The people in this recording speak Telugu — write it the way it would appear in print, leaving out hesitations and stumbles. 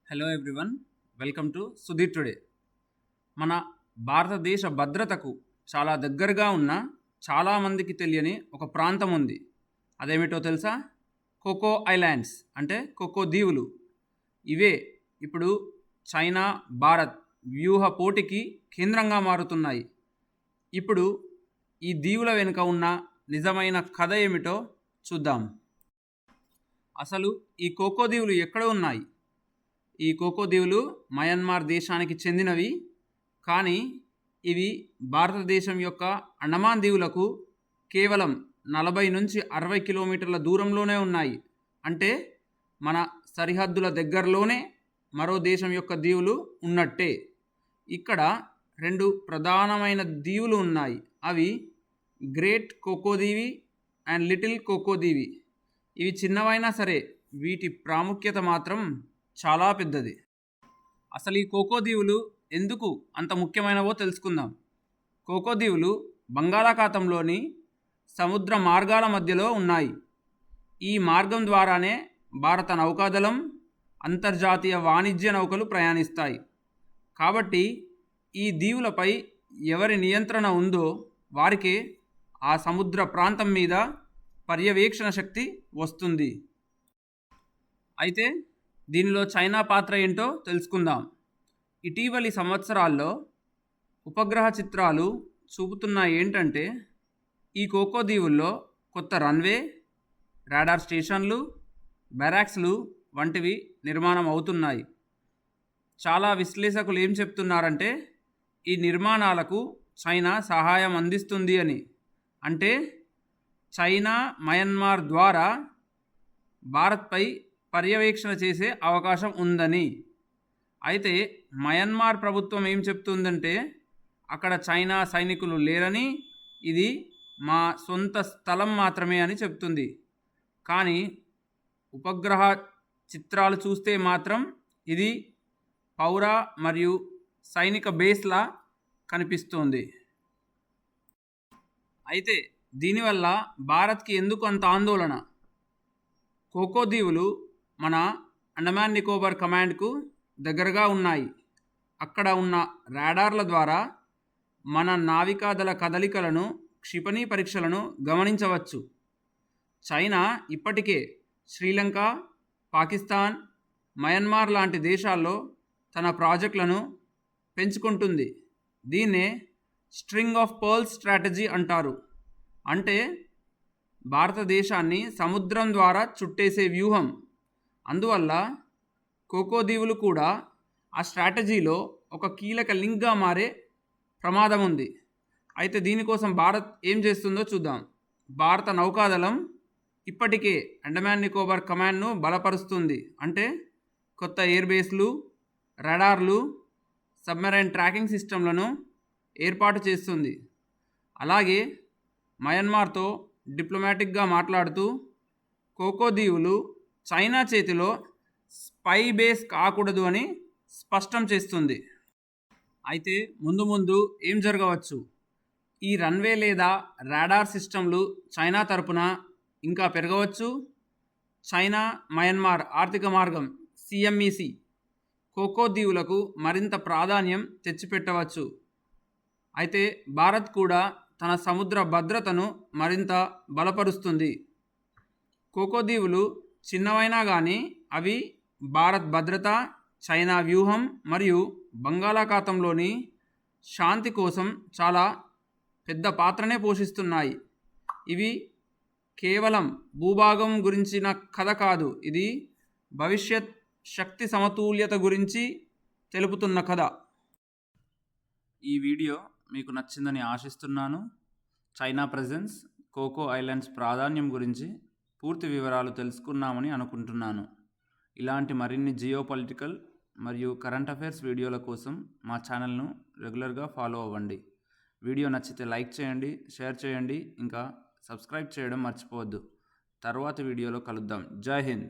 Hello everyone, welcome to Sudheer today. మన భారతదేశ భద్రతకు చాలా దగ్గరగా ఉన్న చాలామందికి తెలియని ఒక ప్రాంతం ఉంది. అదేమిటో తెలుసా? కోకో ఐలాండ్స్ అంటే కోకో దీవులు. ఇవే ఇప్పుడు చైనా భారత్ వ్యూహ పోటీకి కేంద్రంగా మారుతున్నాయి. ఇప్పుడు ఈ దీవుల వెనుక ఉన్న నిజమైన కథ ఏమిటో చూద్దాం. అసలు ఈ కోకో దీవులు ఎక్కడ ఉన్నాయి? ఈ కోకో దీవులు మయన్మార్ దేశానికి చెందినవి, కానీ ఇవి భారతదేశం యొక్క అండమాన్ దీవులకు కేవలం 40 నుంచి 60 కిలోమీటర్ల దూరంలోనే ఉన్నాయి. అంటే మన సరిహద్దుల దగ్గరలోనే మరో దేశం యొక్క దీవులు ఉన్నట్టే. ఇక్కడ 2 ప్రధానమైన దీవులు ఉన్నాయి. అవి గ్రేట్ కోకో దీవి అండ్ లిటిల్ కోకో దీవి. ఇవి చిన్నవైనా సరే వీటి ప్రాముఖ్యత మాత్రం చాలా పెద్దది. అసలు ఈ కోకో దీవులు ఎందుకు అంత ముఖ్యమైనవో తెలుసుకుందాం. కోకో దీవులు బంగాళాఖాతంలోని సముద్ర మార్గాల మధ్యలో ఉన్నాయి. ఈ మార్గం ద్వారానే భారత నౌకాదళం, అంతర్జాతీయ వాణిజ్య నౌకలు ప్రయాణిస్తాయి. కాబట్టి ఈ దీవులపై ఎవరి నియంత్రణ ఉందో వారికే ఆ సముద్ర ప్రాంతం మీద పర్యవేక్షణ శక్తి వస్తుంది. అయితే దీనిలో చైనా పాత్ర ఏంటో తెలుసుకుందాం. ఇటీవలి సంవత్సరాల్లో ఉపగ్రహ చిత్రాలు చూపుతున్న ఏంటంటే ఈ కోకో దీవుల్లో కొత్త రన్వే, రాడార్ స్టేషన్లు, బ్యారాక్స్లు వంటివి నిర్మాణం అవుతున్నాయి. చాలా విశ్లేషకులు ఏం చెప్తున్నారంటే ఈ నిర్మాణాలకు చైనా సహాయం అందిస్తుంది అని. అంటే చైనా మయన్మార్ ద్వారా భారత్పై పర్యవేక్షణ చేసే అవకాశం ఉందని. అయితే మయన్మార్ ప్రభుత్వం ఏం చెప్తుందంటే అక్కడ చైనా సైనికులు లేరని, ఇది మా సొంత స్థలం మాత్రమే అని చెప్తుంది. కానీ ఉపగ్రహ చిత్రాలు చూస్తే మాత్రం ఇది పౌర మరియు సైనిక బేస్లా కనిపిస్తోంది. అయితే దీనివల్ల భారత్కి ఎందుకు అంత ఆందోళన? కోకో దీవులు మన అండమాన్ నికోబార్ కమాండ్కు దగ్గరగా ఉన్నాయి. అక్కడ ఉన్న రాడార్ల ద్వారా మన నావికాదళ కదలికలను, క్షిపణి పరీక్షలను గమనించవచ్చు. చైనా ఇప్పటికే శ్రీలంక, పాకిస్తాన్, మయన్మార్ లాంటి దేశాల్లో తన ప్రాజెక్టులను పెంచుకుంటుంది. దీన్నే స్ట్రింగ్ ఆఫ్ పర్ల్స్ స్ట్రాటజీ అంటారు. అంటే భారతదేశాన్ని సముద్రం ద్వారా చుట్టేసే వ్యూహం. అందువల్ల కోకో దీవులు కూడా ఆ స్ట్రాటజీలో ఒక కీలక లింక్గా మారే ప్రమాదం ఉంది. అయితే దీనికోసం భారత్ ఏం చేస్తుందో చూద్దాం. భారత నౌకాదళం ఇప్పటికే అండమాన్ నికోబార్ కమాండ్ను బలపరుస్తుంది. అంటే కొత్త ఎయిర్ బేస్లు, రడార్లు, సబ్మెరైన్ ట్రాకింగ్ సిస్టంలను ఏర్పాటు చేస్తుంది. అలాగే మయన్మార్తో డిప్లొమాటిక్గా మాట్లాడుతూ కోకో దీవులు చైనా చేతిలో స్పై బేస్ కాకూడదు అని స్పష్టం చేస్తుంది. అయితే ముందు ఏం జరగవచ్చు? ఈ రన్వే లేదా రాడార్ సిస్టంలు చైనా తరపున ఇంకా పెరగవచ్చు. చైనా మయన్మార్ ఆర్థిక మార్గం సిఎంఈసి కోకో దీవులకు మరింత ప్రాధాన్యం తెచ్చిపెట్టవచ్చు. అయితే భారత్ కూడా తన సముద్ర భద్రతను మరింత బలపరుస్తుంది. కోకో దీవులు చిన్నవైనా కానీ అవి భారత్ భద్రత, చైనా వ్యూహం మరియు బంగాళాఖాతంలోని శాంతి కోసం చాలా పెద్ద పాత్రనే పోషిస్తున్నాయి. ఇవి కేవలం భూభాగం గురించిన కథ కాదు, ఇది భవిష్యత్ శక్తి సమతుల్యత గురించి తెలుపుతున్న కథ. ఈ వీడియో మీకు నచ్చిందని ఆశిస్తున్నాను. చైనా ప్రెజెన్స్, కోకో ఐలాండ్స్ ప్రాధాన్యం గురించి పూర్తి వివరాలు తెలుసుకున్నామని అనుకుంటున్నాను. ఇలాంటి మరిన్ని జియోపొలిటికల్ మరియు కరెంట్ అఫైర్స్ వీడియోల కోసం మా ఛానల్ను రెగ్యులర్గా ఫాలో అవ్వండి. వీడియో నచ్చితే లైక్ చేయండి, షేర్ చేయండి, ఇంకా సబ్స్క్రైబ్ చేయడం మర్చిపోవద్దు. తర్వాతి వీడియోలో కలుద్దాం. జై హింద్.